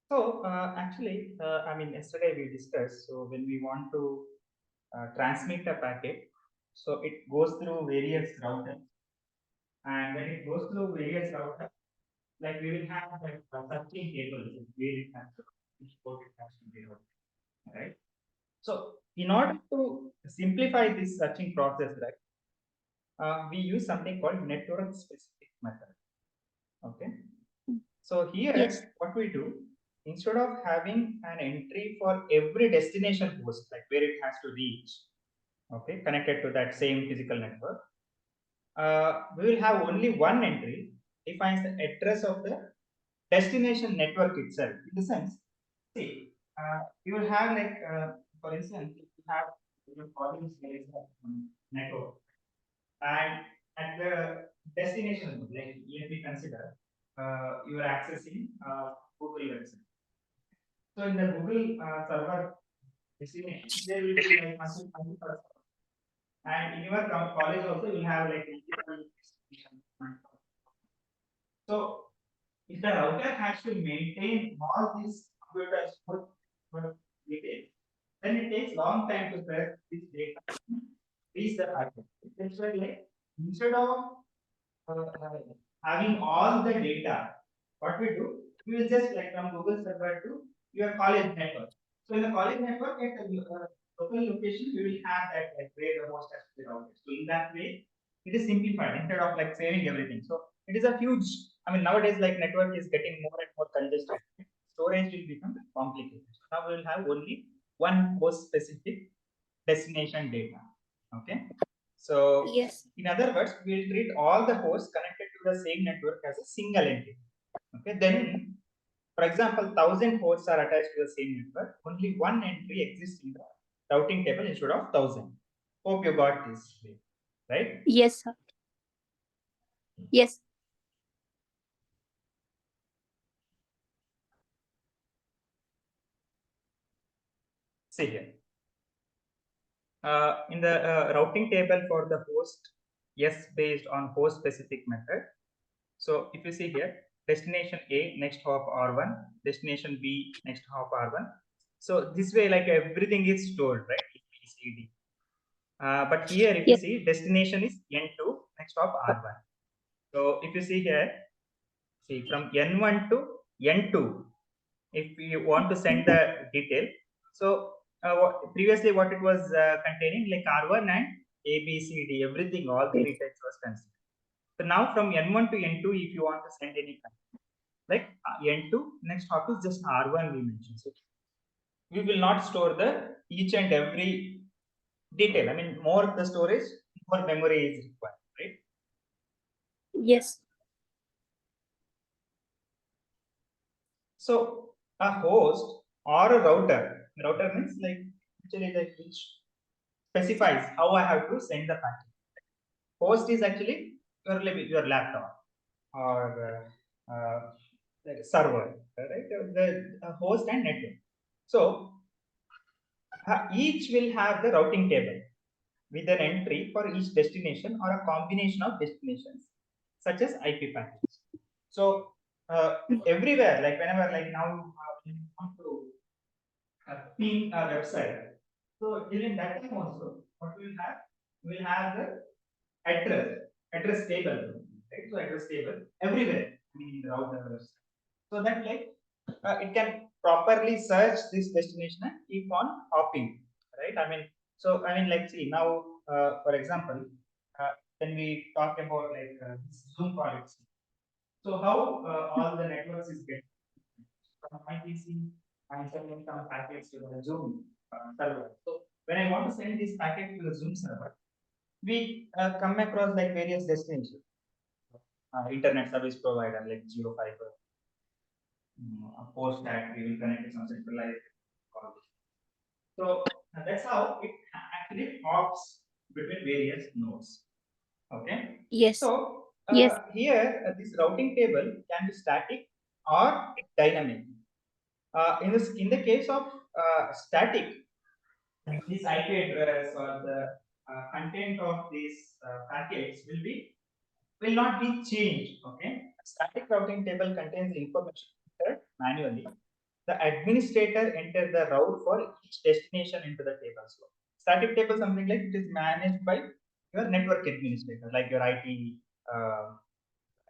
So actually, I mean, yesterday we discussed. So when we want to transmit a packet, so it goes through various routers, and when it goes through various routers, like we will have like searching tables where it has to, which port it has to be routed, right? So in order to simplify this searching process, right, we use something called network specific method. Okay. So Yes. here, what we do, instead of having an entry for every destination host, like where it has to reach, okay, connected to that same physical network, we will have only one entry defines the address of the destination network itself. In the sense, see, you will have like, for instance, you have your calling network, and at the destination, like let me consider, you are accessing Google website. So in the Google server destination, there will be like multiple, and in your college also you will have like multiple destination. So if the router has to maintain all these computers for details, then it takes long time to press this data reach the packet. It's like instead of uh, having all the data, what we do, we will just like from Google server to your college network. So in the college network, at the local location, we will have that like where the host has to be routed. So in that way, it is simplified instead of like saving everything. So it is a huge. I mean, nowadays like network is getting more and more congested. Storage will become complicated. So now we will have only one host specific destination data. Okay. So Yes. in other words, we will treat all the hosts connected to the same network as a single entity. Okay. Then, for example, 1,000 hosts are attached to the same network. Only one entry exists in the routing table instead of 1,000. Hope you got this, right? Yes, sir. Yes. See here. In the routing table for the host, yes, based on host specific method. So if you see here, destination A next hop R1, destination B next hop R1. So this way, like everything is stored, right? A, B, C, D. But here, if you Yes. see, destination is N2 next hop R1. So if you see here, see from N1 to N2, if you want to send the detail. So previously, what it was containing like R1 and A, B, C, D, everything, all the details was considered. So now from N1 to N2, if you want to send any like N2 next hop is just R1 we mentioned. So we will not store the each and every detail. I mean, more the storage, more memory is required, right? Yes. So a host or a router means like actually like which specifies how I have to send the packet. Host is actually your laptop or like server, right? The host and network. So each will have the routing table with an entry for each destination or a combination of destinations, such as IP packets. So everywhere, like whenever, like now, when you want to ping a website, so during that time also, what we will have the address table, right? So address table everywhere, I mean in the router. So that like it can properly search this destination and keep on hopping, right? I mean, so I mean, like, see now, for example, when we talk about like Zoom call, so how all the networks is getting from my PC, I'm sending some packets to the Zoom server. So when I want to send this packet to the Zoom server, we come across like various destinations, internet service provider like Geo Fiber, post that we will connect to some centralized call. So that's how it actually hops between various nodes. Okay. Yes. So Yes. here this routing table can be static or dynamic. In the case of static, this IP address or the content of these packets will not be changed. Okay. Static routing table contains information entered manually, the administrator enter the route for each destination into the table. So static table, something like it is managed by your network administrator, like your IT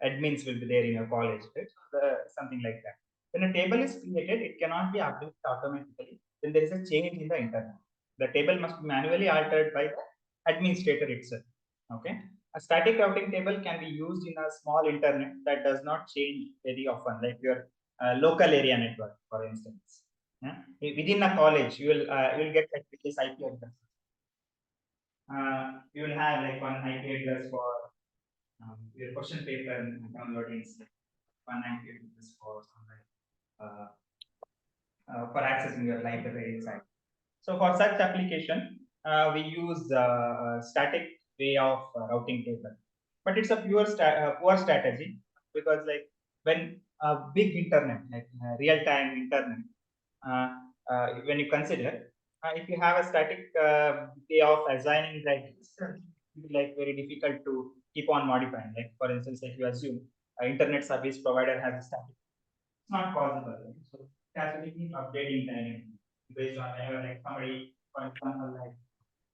admins will be there in your college, right? So something like that. When a table is created, it cannot be updated automatically. When there is a change in the internet, the table must be manually altered by the administrator itself. Okay. A static routing table can be used in a small internet that does not change very often, like your local area network, for instance. Yeah? Within a college, you will get like this IP address. You will have like one IP address for your question paper downloading, one IP address for some like for accessing your library site. So for such application, we use static way of routing table, but it's a poor strategy, because like when a big internet, like real time internet, uh, when you consider, if you have a static way of assigning like this, it will be like very difficult to keep on modifying. Like for instance, if you assume internet service provider has a static, it's not possible. Right? So it has to be keep updating dynamically based on whenever like somebody, for example, like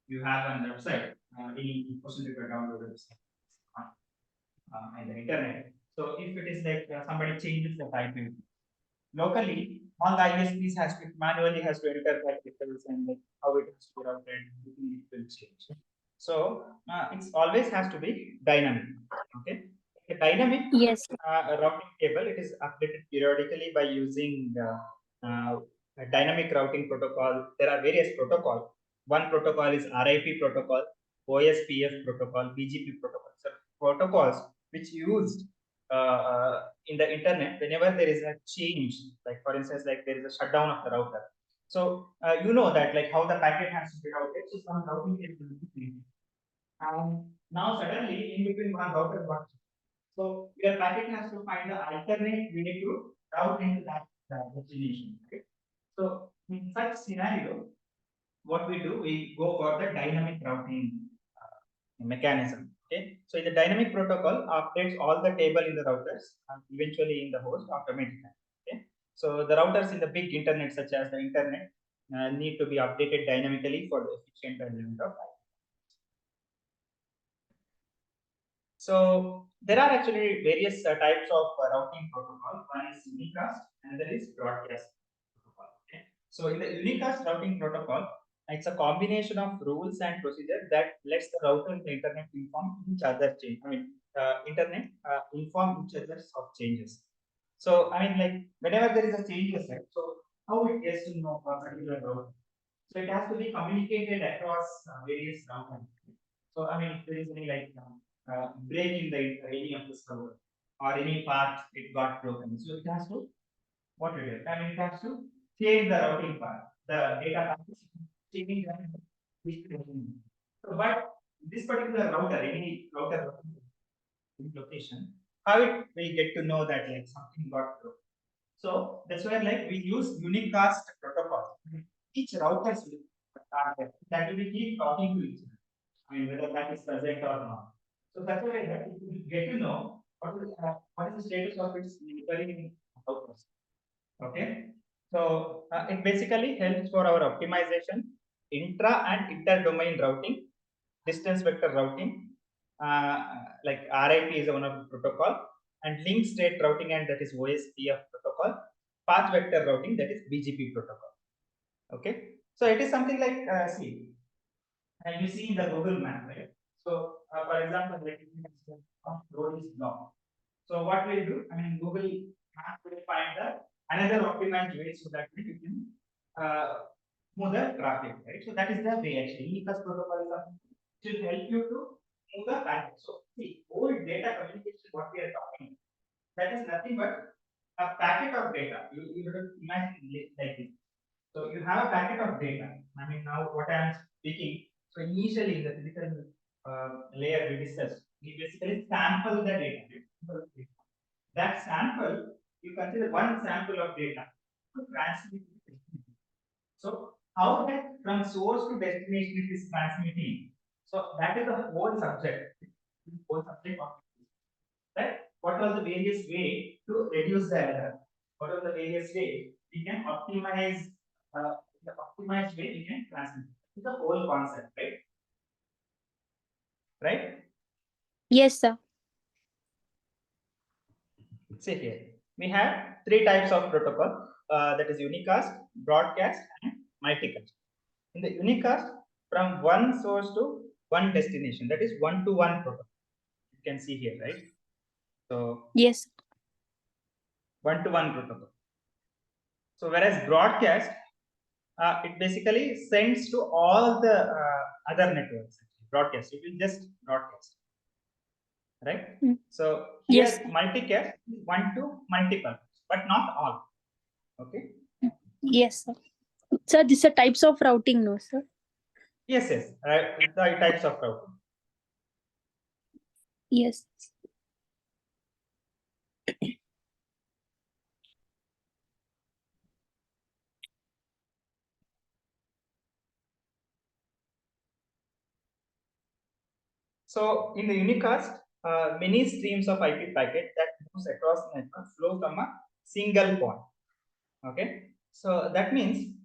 you have on the website, any question paper downloaded on the internet. So if it is like somebody changes the title locally, all the ISPs has to manually has to enter that details and like how it has to be routed, everything it will change. So it's always has to be dynamic. Okay, a dynamic Yes. routing table, it is updated periodically by using a dynamic routing protocol. There are various protocols. One protocol is RIP protocol, OSPF protocol, BGP protocol. So protocols which used in the internet whenever there is a change, like for instance, like there is a shutdown of the router. So you know that like how the packet has to be routed. So some routing table will be created. And now suddenly in between one router got, so your packet has to find the alternate way to route into that destination. Okay? So in such scenario, what we do, we go for the dynamic routing mechanism. Okay, so the dynamic protocol updates all the table in the routers and eventually in the host automatically. Okay, so the routers in the big internet, such as the internet, need to be updated dynamically for the efficient management of. So there are actually various types of routing protocol. One is unicast, another is broadcast protocol. Okay. So in the unicast routing protocol, it's a combination of rules and procedures that lets the router and the internet inform each other change. I mean, internet inform each other of changes. So I mean, like whenever there is a changes, right? So how it gets to know a particular router? So it has to be communicated across various routers. So I mean, if there is any like break in the any of the server or any part it got broken, so it has to what it is. I mean, it has to change the routing path, the data path is changing and so, but this particular router, any router location, how it will get to know that like something got broken. So that's why like we use unicast protocol. Each routers will that will be keep talking to each other. I mean whether that is present or not. So that's why that you will get to know what is the status of its neighboring routers. Okay. So it basically helps for our optimization, intra and inter-domain routing, distance vector routing, like RIP is one of the protocol, and link state routing, and that is OSPF protocol, path vector routing, that is BGP protocol. Okay, so it is something like see, and you see in the Google map, right? So for example, like road is blocked. So what will do? I mean, Google Map will find the another optimized way so that you can move the traffic, right? So that is the way actually. Because protocol will help you to move the packet. So see, whole data communication, what we are talking, that is nothing but a packet of data. You have to imagine like this. So you have a packet of data. I mean, now what I am speaking. So initially in the physical layer we discussed, we basically sample the data. That sample, you consider one sample of data to transmit. So how that from source to destination it is transmitting. So that is the whole subject. Whole subject of that. What are the various way to reduce the error? What are the various way we can optimize the optimized way we can transmit. This is the whole concept, right? Right? Yes, sir. See here, we have three types of protocol. That is unicast, broadcast, and multicast. In the unicast, from one source to one destination, that is one-to-one protocol. You can see here, right? So Yes. one-to-one protocol. So whereas broadcast, it basically sends to all the other networks. Broadcast, it will just broadcast, right? Mm. So Yes. here multicast is one to multiple, but not all. Okay. Yes, sir. Sir, these are types of routing, no, sir? Yes, yes. The types of routing. Yes. So in the unicast, many streams of IP packet that moves across the network flow from a single point. Okay. So that means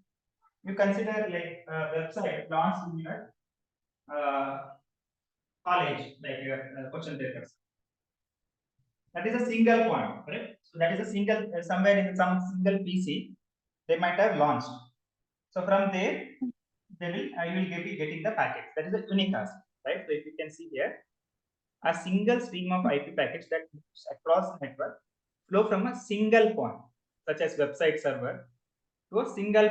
you consider like a website launched in your uh, college, like your question papers. That is a single point, correct? So that is a single somewhere in some single PC they might have launched. So from there, they will you will be getting the packets. That is a unicast, right? So if you can see here, a single stream of IP packets that moves across the network flow from a single point, such as website server, to a single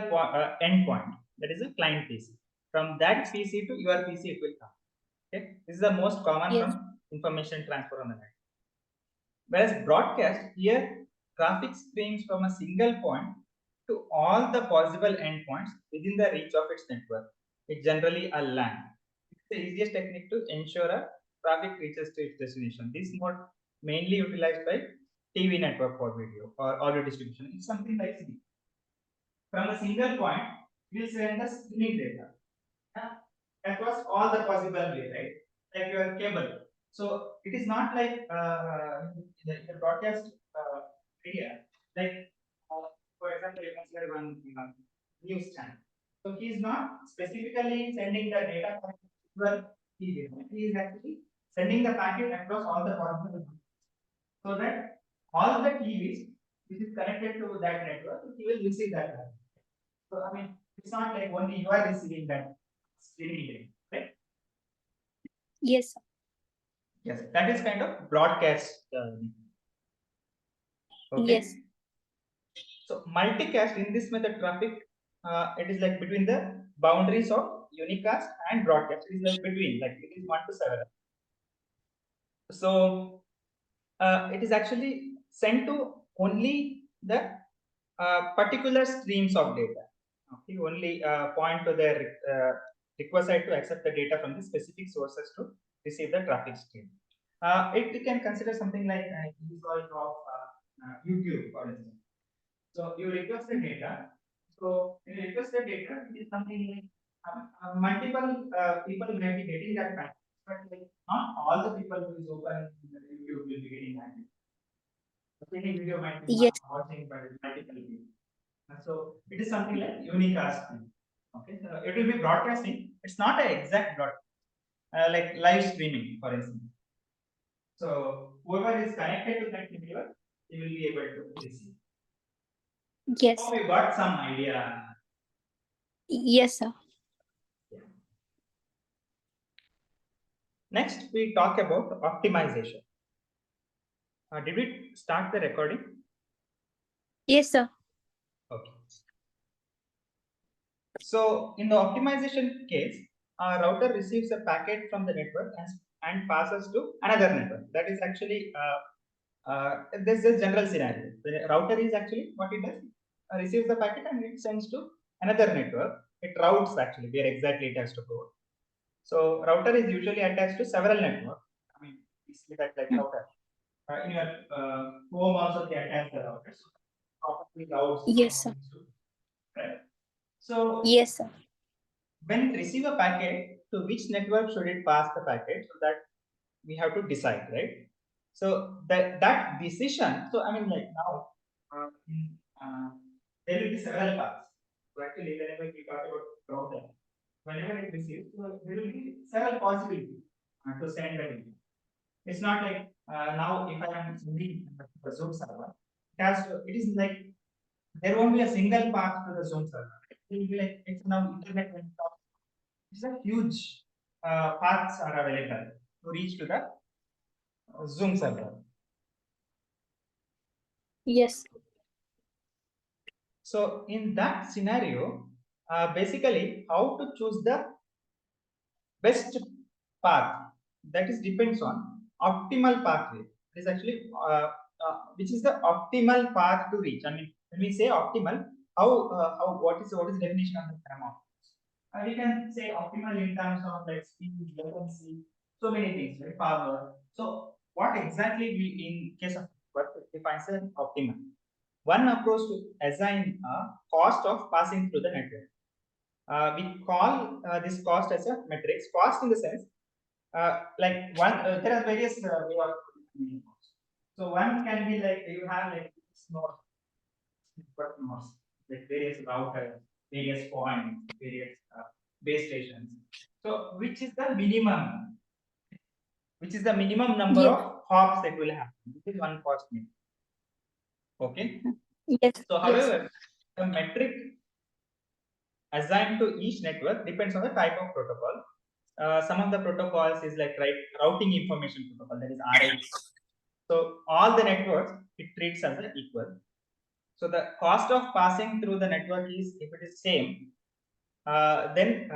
endpoint. That is a client PC. From that PC to your PC, it will come. Okay, this is the most common Yes. from information transfer on the network. Whereas broadcast, here traffic streams from a single point to all the possible endpoints within the reach of its network. It's generally a LAN. It's the easiest technique to ensure a traffic reaches to its destination. This mode mainly utilized by TV network for video or audio distribution. It's something like CD. From a single point, we'll send the streaming data across all the possible way, right? Like your cable. So it is not like the broadcast area. Like for example, you consider one news channel. So he is not specifically sending the data from your TV. He is actually sending the packet across all the possible so that all the TVs which is connected to that network, he will receive that packet. So I mean, it's not like only you are receiving that streaming link, right? Yes, sir. Yes, that is kind of broadcast. Yes. Okay. So multicast in this method traffic, it is like between the boundaries of unicast and broadcast. It is like between, like it is 1 to 7. So it is actually sent to only the particular streams of data. Okay, only point to the request side to accept the data from the specific sources to receive the traffic stream. It can consider something like result of YouTube, for instance. So you request the data. So in request the data, it is something like multiple people may be getting that package, but like not all the people who is open YouTube will be getting that. The same video might be Yes. watching by multiple people. So it is something like unicast. Okay, so it will be broadcasting. It's not an exact broadcast, like live streaming, for instance. So whoever is connected to that network, he will be able to receive. Yes. Hope you got some idea. Yes, sir. Yeah. Next, we talk about optimization. Did we start the recording? Yes, sir. Okay. So in the optimization case, a router receives a packet from the network and passes to another network. That is actually this is a general scenario. The router is actually what it does, receives the packet and it sends to another network. It routes actually where exactly it has to go. So router is usually attached to several networks. I mean, we see that like router. In your home also they attach the router. So properly routes Yes, from sir. these two, right? So Yes, sir. when receive a packet, to which network should it pass the packet? So that we have to decide, right? So that decision. So I mean, like now, in there will be several paths. So actually, whenever we talk about router, whenever it receives, so there will be several possibilities to send that email. It's not like now if I am sending the Zoom server, it is like there won't be a single path to the Zoom server. It will be like it's now internet and stuff. It's a huge paths are available to reach to the Zoom server. Yes. So in that scenario, basically how to choose the best path, that is depends on optimal pathway. It is actually which is the optimal path to reach. I mean, when we say optimal, how what is the definition of the term optimal? We can say optimal in terms of like speed, latency, so many things, right? Power. So what exactly we in case of what defines an optimal? One approach to assign a cost of passing through the network. We call this cost as a matrix. Cost in the sense, like one, there are various way of defining cost. So one can be like you have like nodes, network nodes, like various routers, various points, various base stations. So which is the minimum? Which is the minimum number Yes. of hops that will happen? This is one cost metric. Okay. Yes. So, Yes. however, the metric assigned to each network depends on the type of protocol. Some of the protocols is like routing information protocol, that is RIP. So all the networks it treats as an equal. So the cost of passing through the network is, if it is same, then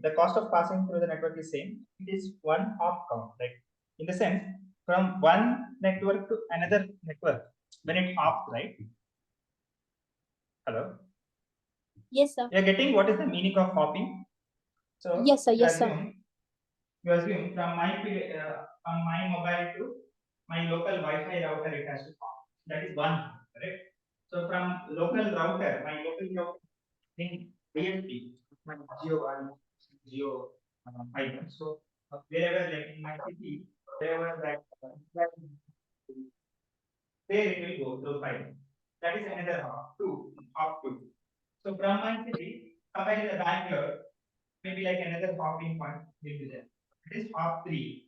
the cost of passing through the network is same. It is one hop count, like in the sense from one network to another network when it hops, right? Hello. Yes, sir. You're getting what is the meaning of hopping? So Yes, sir. Yes, sir. you assume from my mobile to my local Wi-Fi router it has to hop. That is one, correct? So from local router, my local router in ISP, my Geo fiber. So wherever like in my city, wherever that there it will go through fiber. That is another hop two. So from my city, somewhere in the Bangalore, maybe like another hopping point will be there. It is hop 3.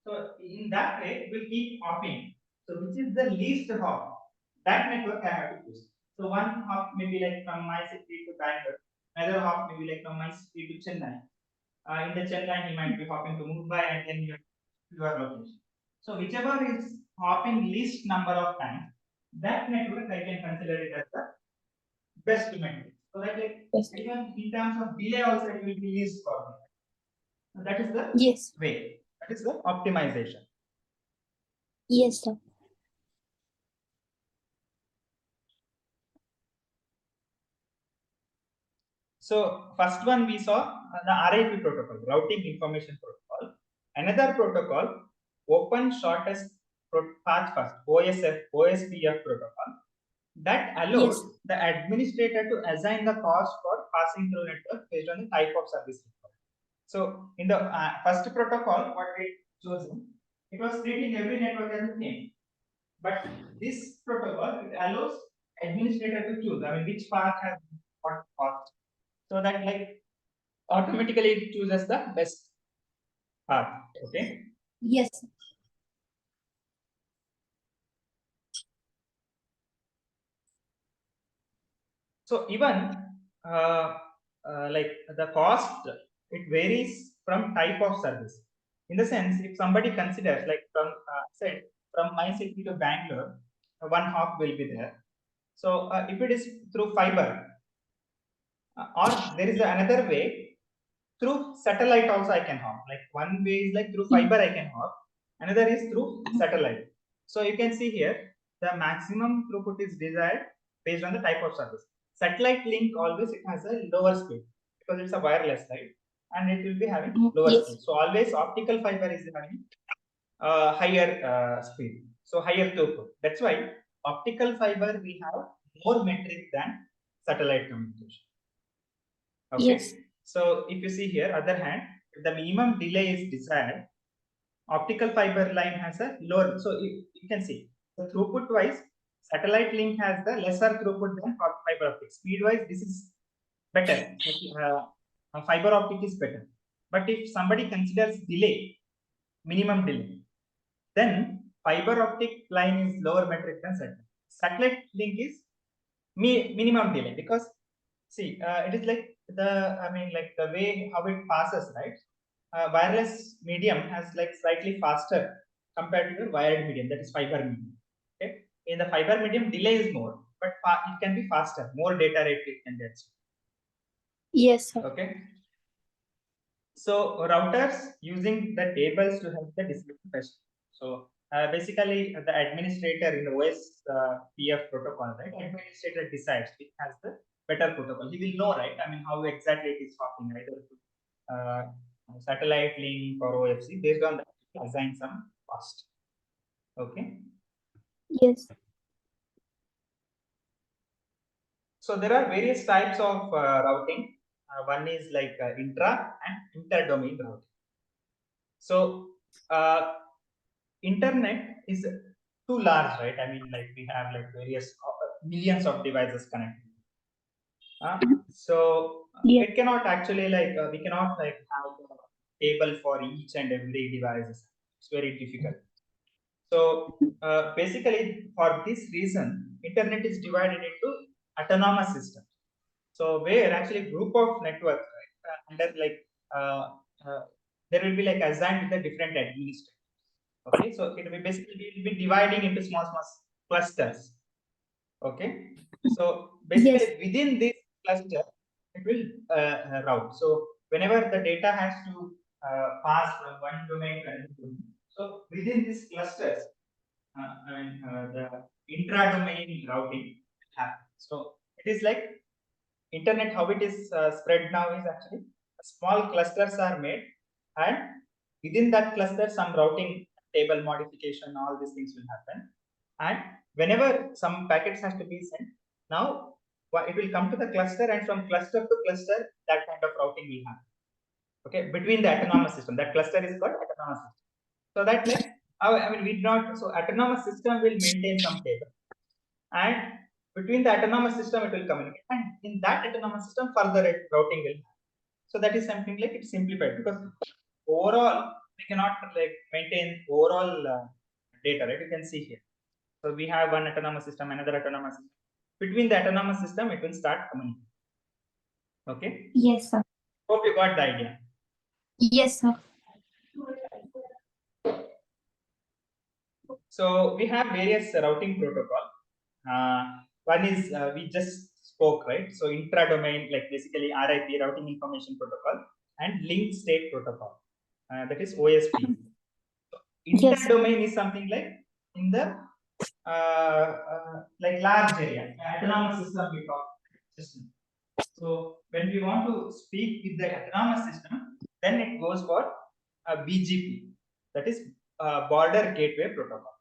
So in that way, it will keep hopping. So which is the least hop? That network I have to choose. So one hop may be like from my city to Bangalore. Another hop may be like from my city to Chennai. In the Chennai, he might be hopping to Mumbai and then your location. So whichever is hopping least number of times, that network I can consider it as the best method. So that like Yes. even in terms of delay also it will be least for me. So that is the Yes. way. That is the optimization. Yes, sir. So first one we saw the RIP protocol, routing information protocol. Another protocol, open shortest path first, OSPF protocol, that allows Yes. the administrator to assign the cost for passing through network based on the type of service required. So in the first protocol, what we chosen, it was treating every network as the same. But this protocol it allows administrator to choose. I mean, which path has what cost, so that like automatically it chooses the best path. Okay. Yes. So even like the cost, it varies from type of service. In the sense, if somebody considers like from said from my city to Bangalore, one hop will be there. So if it is through fiber, or there is another way through satellite also I can hop. Like one way is like through fiber I can hop, another is through satellite. So you can see here the maximum throughput is desired based on the type of service. Satellite link always it has a lower speed because it's a wireless, right? And it will be having lower Yes. speed. So always optical fiber is having higher speed, so higher throughput. That's why optical fiber we have more metric than satellite communication. Okay. Yes. So if you see here, other hand, if the minimum delay is desired, optical fiber line has a lower. So you can see the throughput wise, satellite link has the lesser throughput than fiber optic. Speed wise, this is better. Fiber optic is better. But if somebody considers delay, minimum delay, then fiber optic line is lower metric than satellite. Satellite link is minimum delay, because see, it is like the, I mean, like the way how it passes, right? Wireless medium has like slightly faster compared to your wired medium, that is fiber medium. Okay, in the fiber medium delay is more, but it can be faster, more data rate it can get. Yes, sir. Okay, so routers using the tables to help the discussion. So basically the administrator in the OS PF protocol, right? Administrator decides which has the better protocol. He will know, right? I mean, how exactly it is talking, either uh, satellite link or OFC. Based on that, assign some cost. Okay. Yes. So there are various types of routing. One is like intra and inter-domain routing. So internet is too large, right? I mean, like we have like various millions of devices connected. So Yes. it cannot actually like we cannot like have a table for each and every device. It's very difficult. So basically, for this reason, internet is divided into autonomous systems. So where actually group of networks, right, under like uh, uh, there will be like assigned with the different administrators. Okay, so it will be dividing into small clusters. Okay, so basically Yes. within this cluster it will route. So whenever the data has to pass from one domain to another domain, so within these clusters, I mean the intra-domain routing happens. So it is like internet, how it is spread now is actually small clusters are made, and within that cluster some routing, table modification, all these things will happen. And whenever some packets has to be sent, now it will come to the cluster, and from cluster to cluster that kind of routing will happen. Okay, between the autonomous system, that cluster is called autonomous system. So that like I mean, we do not, so autonomous system will maintain some table, and between the autonomous system it will communicate, and in that autonomous system further routing will happen. So that is something like it's simplified, because overall we cannot like maintain overall data, right? You can see here. So we have one autonomous system, another autonomous system. Between the autonomous system it will start communicating. Okay, Yes, sir. hope you got the idea. Yes, sir. So we have various routing protocol. One is we just spoke, right? So intra-domain, like basically RIP, routing information protocol, and link state protocol, that is OSP. So Yes. inter-domain is something like in the like large area, autonomous system we talk system. So when we want to speak with the autonomous system, then it goes for a BGP, that is border gateway protocol.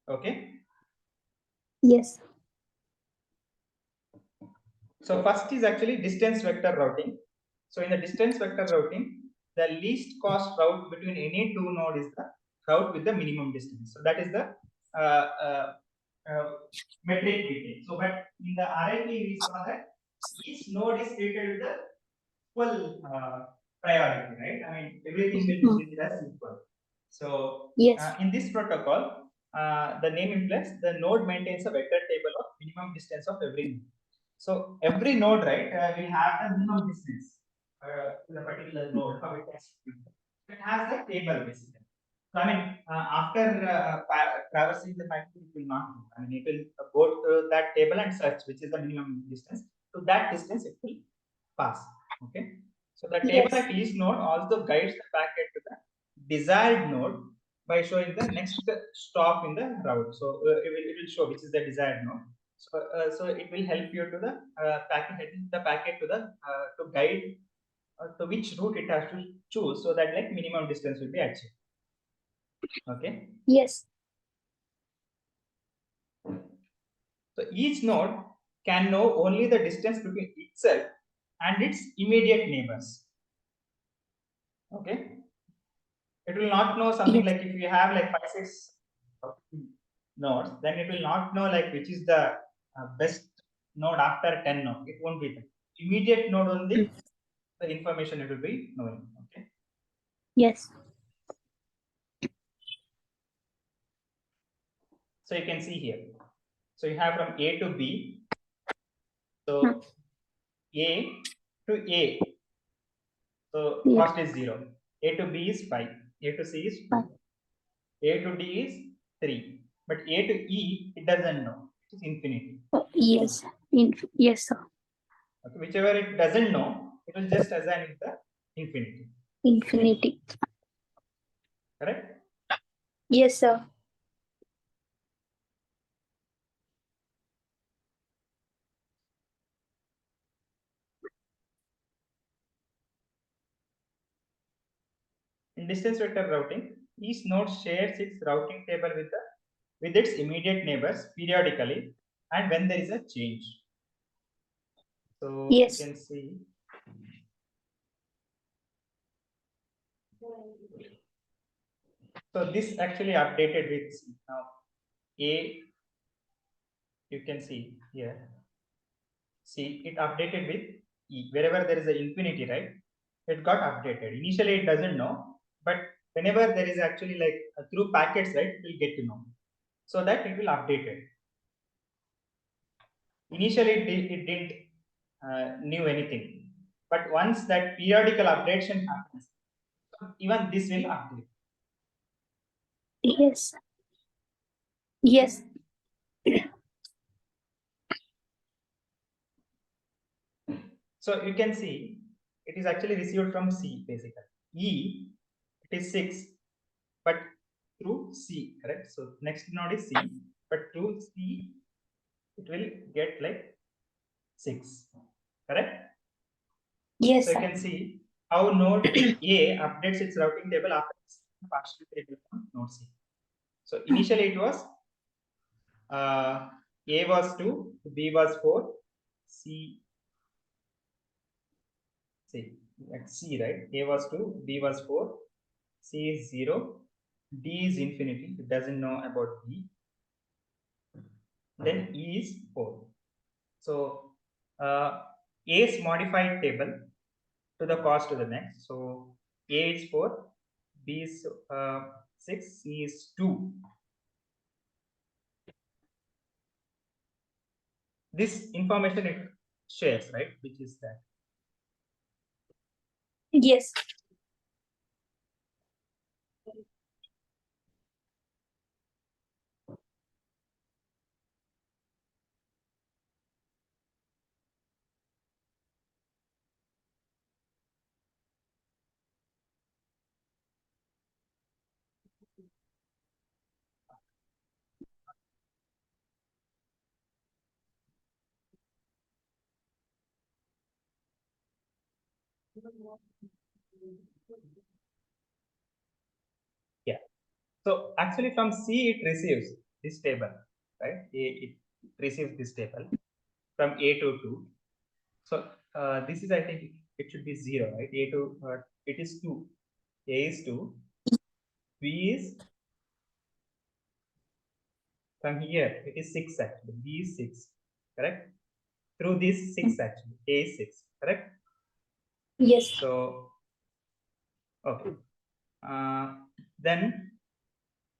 Okay. Yes. So first is actually distance vector routing. So in the distance vector routing, the least cost route between any two node is the route with the minimum distance. So that is the uh, uh, uh, metric we take. So but in the RIP we saw that each node is treated with the equal priority, right? I mean, everything will be treated as equal. So Yes. in this protocol, the name implies the node maintains a vector table of minimum distance of every node. So every node, right, will have a minimum distance to the particular node. How it has to be. It has a table basically. So I mean, after traversing the packet, it will not move. I mean, it will go to that table and search which is the minimum distance. To that distance, it will pass. Okay. So the table Yes. at each node also guides the packet to the desired node by showing the next stop in the route. So it will show which is the desired node. So it will help you to the packet to the to guide to which route it has to choose, so that like minimum distance will be achieved. Okay. Yes. So each node can know only the distance between itself and its immediate neighbors. Okay. It will not know something Yes. like if you have like 5, 6. nodes, then it will not know like which is the best node after 10 node. It won't be the immediate node only. The information it will be knowing. Okay. Yes. So you can see here. So you have from A to B. So A to A. So Yes. cost is 0. A to B is 5. A to C is 2. A to D is 3. But A to E, it doesn't know. It is infinity. Yes. Yes, sir. Okay. Whichever it doesn't know, it will just assign it the infinity. Infinity. Correct? Yes, sir. In distance vector routing, each node shares its routing table with its immediate neighbors periodically and when there is a change. So Yes. you can see. So this actually updated with now A. You can see here. See, it updated with E. Wherever there is an infinity, right? It got updated. Initially, it doesn't know, but whenever there is actually like through packets, right, it will get to know. So that it will update it. Initially, it didn't knew anything, but once that periodical updation happens, even this will update. Yes. Yes. So you can see it is actually received from C basically. E, it is 6, but through C, correct? So next node is C, but through C, it will get like 6, correct? Yes, So you sir. can see how node A updates its routing table after partial table from node C. So initially it was A was 2, B was 4, C, at C, right? A was 2, B was 4, C is 0, D is infinity, it doesn't know about B, then E is 4. So A's modified table to the cost to the next. So A is 4, B is 6, C is 2. This information it shares, right? Which is that. Yes. Yeah. So actually from C it receives this table, right? It receives this table from A to 2. So this is, I think it should be 0, right? A to it is 2. A is 2. B is from here. It is 6 actually. B is 6, correct? Through this 6 actually. A is 6, correct? Yes. So okay. Then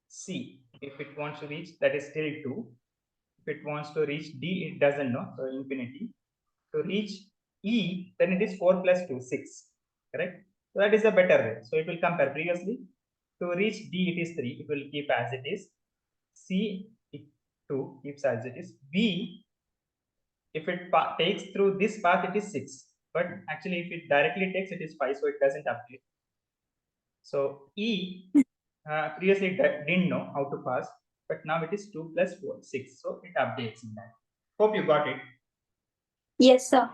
C, if it wants to reach, that is still 2. If it wants to reach D, it doesn't know, so infinity. To reach E, then it is 4 plus 2, 6, correct? So that is the better way. So it will compare previously. To reach D, it is 3, it will keep as it is. C, it 2, keeps as it is. B, if it takes through this path, it is 6. But actually, if it directly takes, it is 5, so it doesn't update. So E, previously it didn't know how to pass, but now it is 2 plus 4, 6. So it updates in that. Hope you got it. Yes, sir.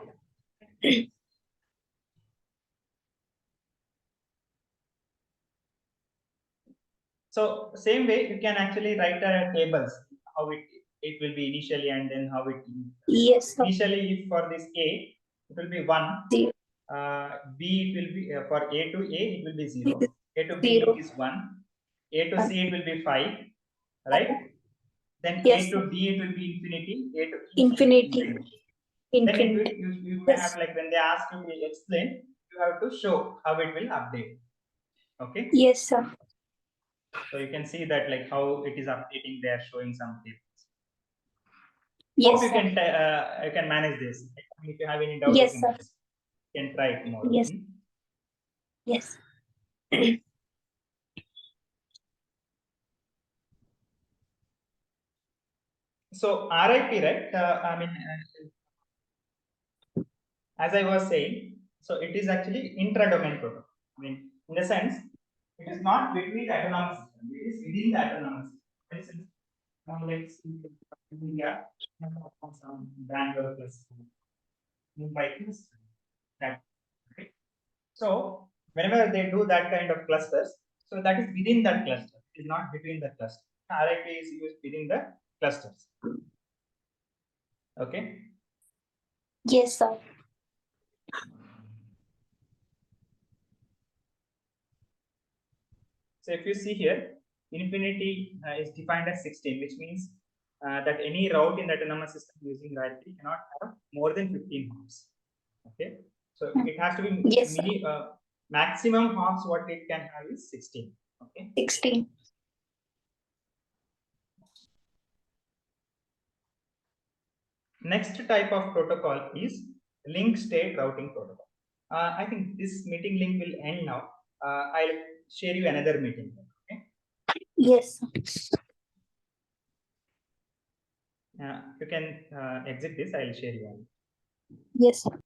So same way you can actually write tables how it will be initially and then how it Yes, sir. initially if for this A it will be 1, Zero. B it will be for A to A it will be 0, A to B Zero. it is 1, A to C it will be 5, right? Then Yes, A to D it will be infinity. A to E Infinity. Then it will, Infinity. you may Yes. have, like when they ask you to explain, you have to show how it will update. Okay. Yes, sir. So you can see that like how it is updating. They are showing some tables. Yes, Hope sir. you can manage this. If you have any doubt, Yes, you sir. can try tomorrow. Yes. Yes. So RIP, right? I mean, as I was saying, so it is actually intra-domain protocol. I mean, in the sense, it is not between the autonomous system; it is within the autonomous system. For instance, now let's see India, some Bangalore plus Mumbai plus that. Okay. So whenever they do that kind of clusters, so that is within that cluster. It is not between the cluster. RIP is used within the clusters. Okay. Yes, sir. So if you see here, infinity is defined as 16, which means that any route in the autonomous system using RIP cannot have more than 15 hops. Okay. So it has to be Yes, sir. maximum hops what it can have is 16. Okay. 16. Next type of protocol is link state routing protocol. I think this meeting link will end now. I'll share you another meeting link. Okay. Yes, sir. You can exit this. I'll share you. Yes, sir.